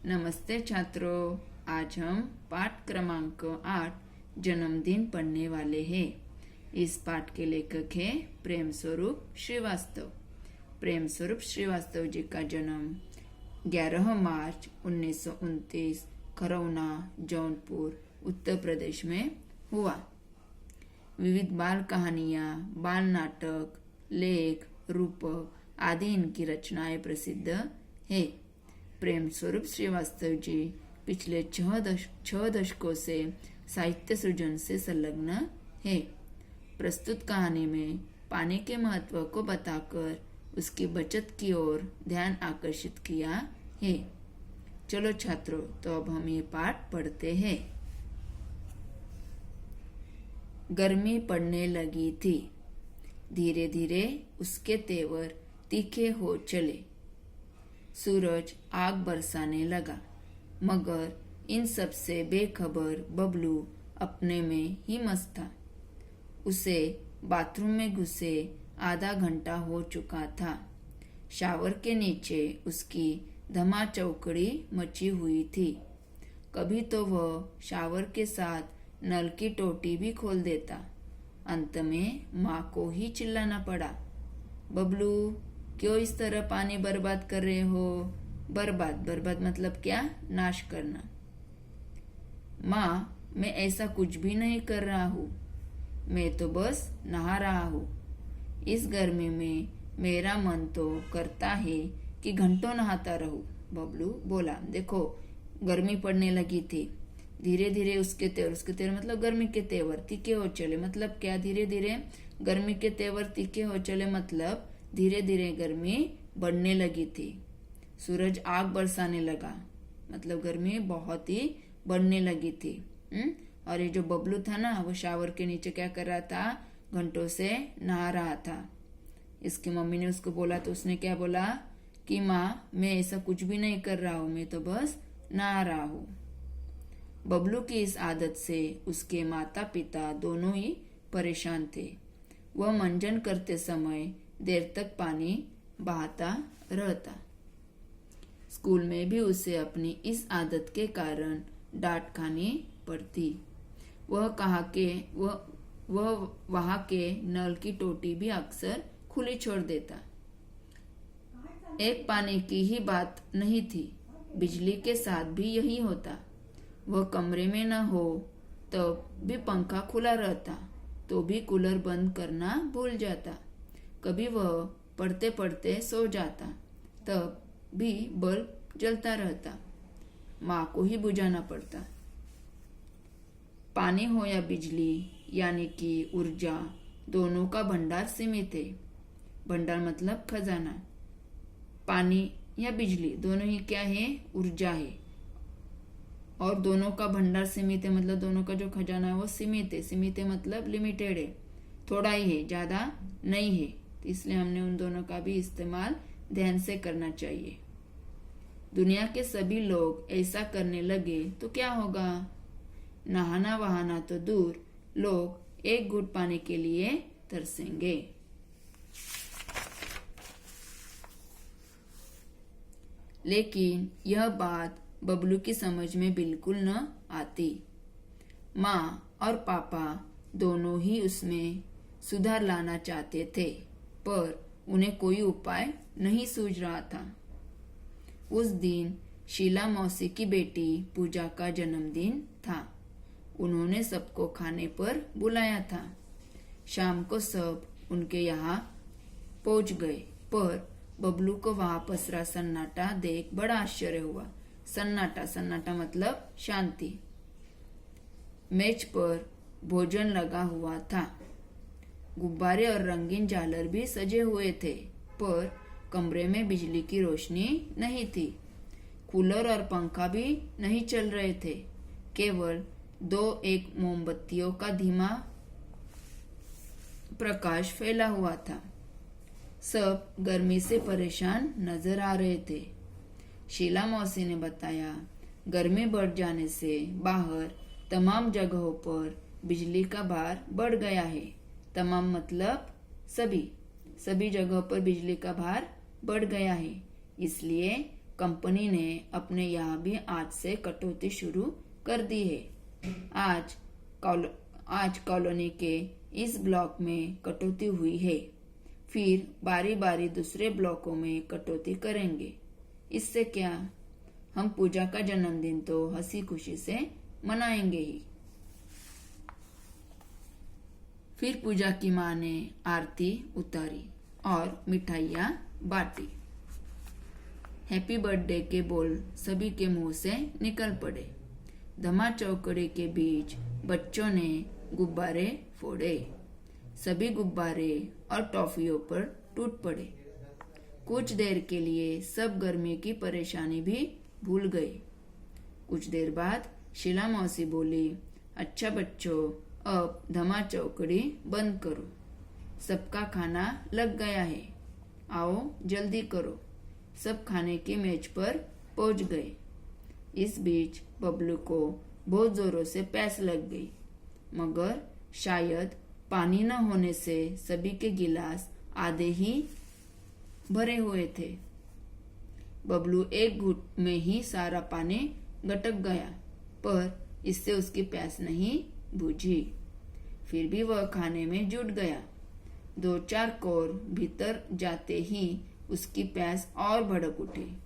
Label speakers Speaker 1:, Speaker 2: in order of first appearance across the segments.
Speaker 1: नमस्ते छात्रों, आज हम पाठ क्रमांक 8 जन्मदिन पढ़ने वाले हैं। इस पाठ के लेखक हैं प्रेम स्वरूप श्रीवास्तव। प्रेम स्वरूप श्रीवास्तव जी का जन्म 11 मार्च 1929 खरौना, जौनपुर, उत्तर प्रदेश में हुआ। विविध बाल कहानियाँ, बाल नाटक, लेख, रूपक आदि इनकी रचनाएं प्रसिद्ध है। प्रेम स्वरूप श्रीवास्तव जी पिछले 6 दशकों से साहित्य सृजन से संलग्न है। प्रस्तुत कहानी में पानी के महत्व को बताकर उसकी बचत की ओर ध्यान आकर्षित किया है। चलो छात्रों, तो अब हम ये पाठ पढ़ते हैं। गर्मी पड़ने लगी थी। धीरे धीरे उसके तेवर तीखे हो चले। सूरज आग बरसाने लगा, मगर इन सब से बेखबर बबलू अपने में ही मस्त था। उसे बाथरूम में घुसे आधा घंटा हो चुका था। शावर के नीचे उसकी धमाचौकड़ी मची हुई थी। कभी तो वह शावर के साथ नल की टोटी भी खोल देता। अंत में माँ को ही चिल्लाना पड़ा, बबलू क्यों इस तरह पानी बर्बाद कर रहे हो? बर्बाद मतलब क्या? नाश करना। माँ, मैं ऐसा कुछ भी नहीं कर रहा हूँ, मैं तो बस नहा रहा हूँ। इस गर्मी में मेरा मन तो करता है कि घंटों नहाता रहूं। बबलू बोला, देखो गर्मी पड़ने लगी थी। धीरे धीरे उसके तेवर मतलब गर्मी के तेवर तीखे हो चले, मतलब क्या? धीरे धीरे गर्मी के तेवर तीखे हो चले मतलब धीरे धीरे गर्मी बढ़ने लगी थी। सूरज आग बरसाने लगा, मतलब गर्मी बहुत ही बढ़ने लगी थी। और ये जो बबलू था ना, वो शावर के नीचे क्या कर रहा था? घंटों से नहा रहा था। इसकी मम्मी ने उसको बोला तो उसने क्या बोला कि माँ, मैं ऐसा कुछ भी नहीं कर रहा हूँ, मैं तो बस नहा रहा हूँ। बबलू की इस आदत से उसके माता पिता दोनों ही परेशान थे। वह मंजन करते समय देर तक पानी बहाता रहता। स्कूल में भी उसे अपनी इस आदत के कारण डांट खानी पड़ती। वह वहां के नल की टोटी भी अक्सर खुली छोड़ देता। एक पानी की ही बात नहीं थी, बिजली के साथ भी यही होता। वह कमरे में न हो तो भी पंखा खुला रहता, तो भी कूलर बंद करना भूल जाता। कभी वह पढ़ते पढ़ते सो जाता, तब भी बल्ब जलता रहता। माँ को ही बुझाना पड़ता। पानी हो या बिजली, यानी कि ऊर्जा, दोनों का भंडार सीमित है। भंडार मतलब खजाना। पानी या बिजली दोनों ही क्या है? ऊर्जा है। और दोनों का भंडार सीमित है, मतलब दोनों का जो खजाना है वो सीमित है। सीमित है मतलब लिमिटेड है, थोड़ा ही है, ज्यादा नहीं है। तो इसलिए हमने उन दोनों का भी इस्तेमाल ध्यान से करना चाहिए। दुनिया के सभी लोग ऐसा करने लगे तो क्या होगा? नहाना वहाना तो दूर, लोग एक घूंट पानी के लिए तरसेंगे। लेकिन यह बात बबलू की समझ में बिल्कुल न आती। माँ और पापा दोनों ही उसमें सुधार लाना चाहते थे, पर उन्हें कोई उपाय नहीं सूझ रहा था। उस दिन शीला मौसी की बेटी पूजा का जन्मदिन था। उन्होंने सबको खाने पर बुलाया था। शाम को सब उनके यहाँ पहुंच गए, पर बबलू को वहां पसरा सन्नाटा देख बड़ा आश्चर्य हुआ। सन्नाटा मतलब शांति। मेज पर भोजन लगा हुआ था। गुब्बारे और रंगीन झालर भी सजे हुए थे, पर कमरे में बिजली की रोशनी नहीं थी। कूलर और पंखा भी नहीं चल रहे थे। केवल 2-1 मोमबत्तियों का धीमा प्रकाश फैला हुआ था। सब गर्मी से परेशान नजर आ रहे थे। शीला मौसी ने बताया, गर्मी बढ़ जाने से बाहर तमाम जगहों पर बिजली का भार बढ़ गया है। तमाम मतलब सभी जगहों पर बिजली का भार बढ़ गया है। इसलिए कंपनी ने अपने यहाँ भी आज से कटौती शुरू कर दी है। आज कॉलोनी के इस ब्लॉक में कटौती हुई है, फिर बारी बारी दूसरे ब्लॉकों में कटौती करेंगे। इससे क्या, हम पूजा का जन्मदिन तो हंसी खुशी से मनाएंगे ही। फिर पूजा की माँ ने आरती उतारी और मिठाइयाँ बांटी। हैप्पी बर्थडे के बोल सभी के मुंह से निकल पड़े। धमा चौकड़ी के बीच बच्चों ने गुब्बारे फोड़े। सभी गुब्बारे और टॉफियों पर टूट पड़े। कुछ देर के लिए सब गर्मी की परेशानी भी भूल गए। कुछ देर बाद शीला मौसी बोली, अच्छा बच्चों, अब धमा चौकड़ी बंद करो। सबका खाना लग गया है, आओ जल्दी करो। सब खाने की मेज पर पहुंच गए। इस बीच बबलू को बहुत जोरों से प्यास लग गई, मगर शायद पानी न होने से सभी के गिलास आधे ही भरे हुए थे। बबलू एक घूंट में ही सारा पानी गटक गया, पर इससे उसकी प्यास नहीं बुझी। फिर भी वह खाने में जुट गया। 2-4 कौर भीतर जाते ही उसकी प्यास और भड़क उठी।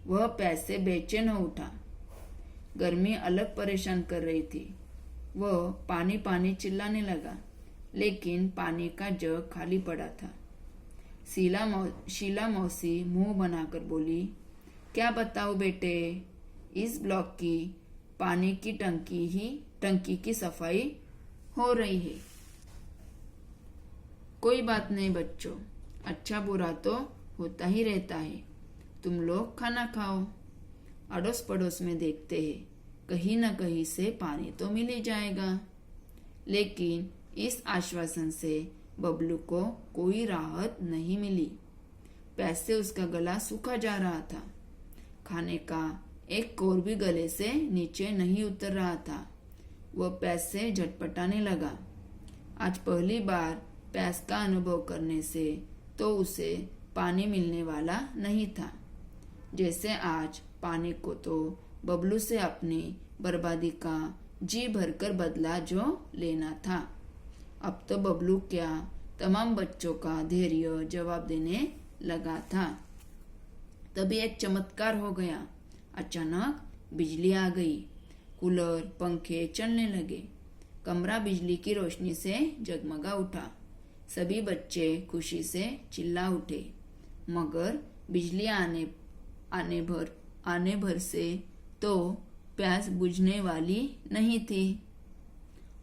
Speaker 1: वह प्यास से बेचैन हो उठा। गर्मी अलग परेशान कर रही थी। वह पानी पानी चिल्लाने लगा, लेकिन पानी का जग खाली पड़ा था। शीला मौसी मुंह बनाकर बोली, क्या बताओ बेटे, इस ब्लॉक की पानी की टंकी की सफाई हो रही है। कोई बात नहीं बच्चों, अच्छा बुरा तो होता ही रहता है। तुम लोग खाना खाओ। अड़ोस पड़ोस में देखते हैं, कहीं न कहीं से पानी तो मिल ही जाएगा। लेकिन इस आश्वासन से बबलू को कोई राहत नहीं मिली। प्यास से उसका गला सूखा जा रहा था। खाने का एक कौर भी गले से नीचे नहीं उतर रहा था। वह प्यास से झटपटाने लगा। आज पहली बार प्यास का अनुभव करने से तो उसे पानी मिलने वाला नहीं था। जैसे आज पानी को तो बबलू से अपनी बर्बादी का जी भरकर बदला जो लेना था। अब तो बबलू क्या, तमाम बच्चों का धैर्य जवाब देने लगा था। तभी एक चमत्कार हो गया। अचानक बिजली आ गई। कूलर पंखे चलने लगे। कमरा बिजली की रोशनी से जगमगा उठा। सभी बच्चे खुशी से चिल्ला उठे, मगर बिजली आने भर से तो प्यास बुझने वाली नहीं थी।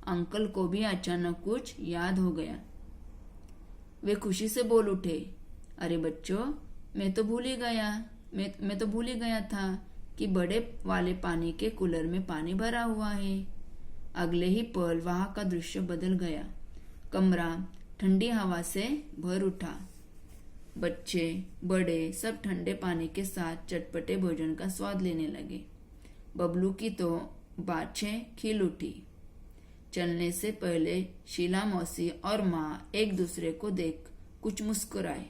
Speaker 1: अंकल को भी अचानक कुछ याद हो गया। वे खुशी से बोल उठे, अरे बच्चों, मैं तो भूल ही गया था कि बड़े वाले पानी के कूलर में पानी भरा हुआ है। अगले ही पल वहां का दृश्य बदल गया। कमरा ठंडी हवा से भर उठा। बच्चे बड़े सब ठंडे पानी के साथ चटपटे भोजन का स्वाद लेने लगे। बबलू की तो बाछें खिल उठी। चलने से पहले शीला मौसी और माँ एक दूसरे को देख कुछ मुस्कुराए।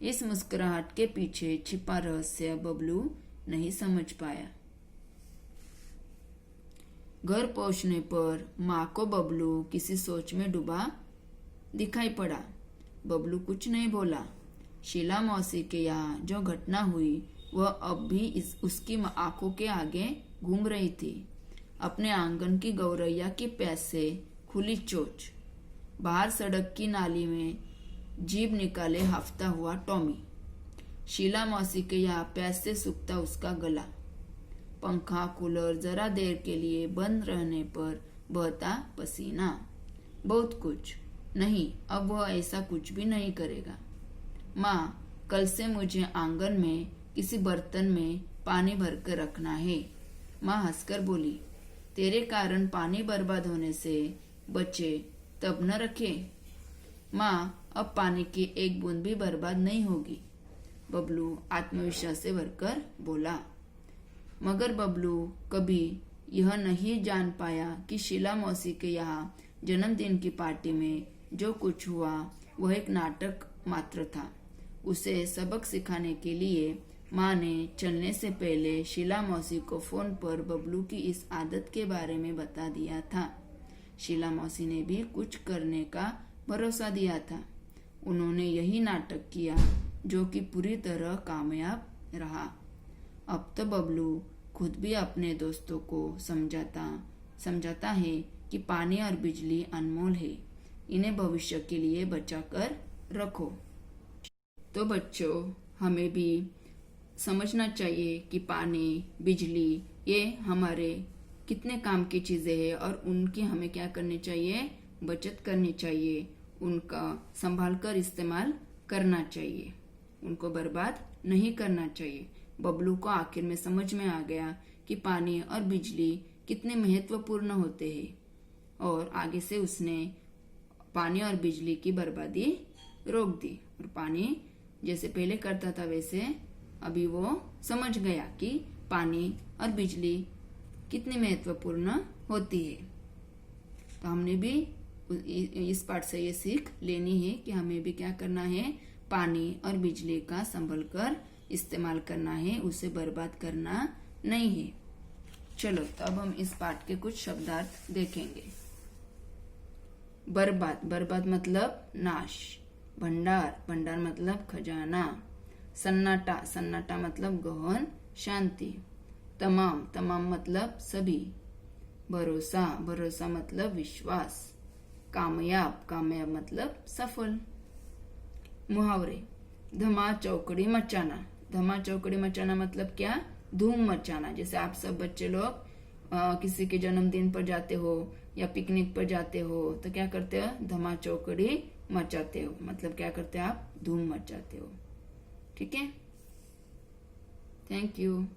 Speaker 1: इस मुस्कुराहट के पीछे छिपा रहस्य बबलू नहीं समझ पाया। घर पहुंचने पर माँ को बबलू किसी सोच में डूबा दिखाई पड़ा। बबलू कुछ नहीं बोला। शीला मौसी के यहाँ जो घटना हुई वह अब भी उसकी आंखों के आगे घूम रही थी। अपने आंगन की गौरैया की प्यास से खुली चोंच, बाहर सड़क की नाली में जीभ निकाले हाफता हुआ टॉमी, शीला मौसी के यहाँ प्यास से सूखता उसका गला, पंखा कूलर जरा देर के लिए बंद रहने पर बहता पसीना, बहुत कुछ नहीं। अब वह ऐसा कुछ भी नहीं करेगा। माँ, कल से मुझे आंगन में किसी बर्तन में पानी भर कर रखना है। माँ हंसकर बोली, तेरे कारण पानी बर्बाद होने से बचे तब न रखे। माँ, अब पानी की एक बूंद भी बर्बाद नहीं होगी। बबलू आत्मविश्वास से भरकर बोला। मगर बबलू कभी यह नहीं जान पाया कि शीला मौसी के यहाँ जन्मदिन की पार्टी में जो कुछ हुआ वह एक नाटक मात्र था। उसे सबक सिखाने के लिए माँ ने चलने से पहले शीला मौसी को फोन पर बबलू की इस आदत के बारे में बता दिया था। शीला मौसी ने भी कुछ करने का भरोसा दिया था। उन्होंने यही नाटक किया जो कि पूरी तरह कामयाब रहा। अब तो बबलू खुद भी अपने दोस्तों को समझाता है कि पानी और बिजली अनमोल है, इन्हें भविष्य के लिए बचा कर रखो। तो बच्चों, हमें भी समझना चाहिए कि पानी, बिजली ये हमारे कितने काम की चीजें हैं और उनकी हमें क्या करनी चाहिए, बचत करनी चाहिए, उनका संभाल कर इस्तेमाल करना चाहिए, उनको बर्बाद नहीं करना चाहिए। बबलू को आखिर में समझ में आ गया कि पानी और बिजली कितने महत्वपूर्ण होते हैं और आगे से उसने पानी और बिजली की बर्बादी रोक दी और पानी जैसे पहले करता था वैसे अभी वो समझ गया कि पानी और बिजली कितनी महत्वपूर्ण होती है। तो हमने भी इस पाठ से ये सीख लेनी है कि हमें भी क्या करना है, पानी और बिजली का संभल कर इस्तेमाल करना है, उसे बर्बाद करना नहीं है। चलो तब हम इस पाठ के कुछ शब्दार्थ देखेंगे। बर्बाद, बर्बाद मतलब नाश। भंडार, भंडार मतलब खजाना। सन्नाटा, सन्नाटा मतलब गहन शांति। तमाम, तमाम मतलब सभी। भरोसा, भरोसा मतलब विश्वास। कामयाब, कामयाब मतलब सफल। मुहावरे, धमा चौकड़ी मचाना। धमा चौकड़ी मचाना मतलब क्या, धूम मचाना। जैसे आप सब बच्चे लोग किसी के जन्मदिन पर जाते हो या पिकनिक पर जाते हो तो क्या करते हो, धमा चौकड़ी मचाते हो, मतलब क्या करते हो आप, धूम मचाते हो। ठीक है, थैंक यू।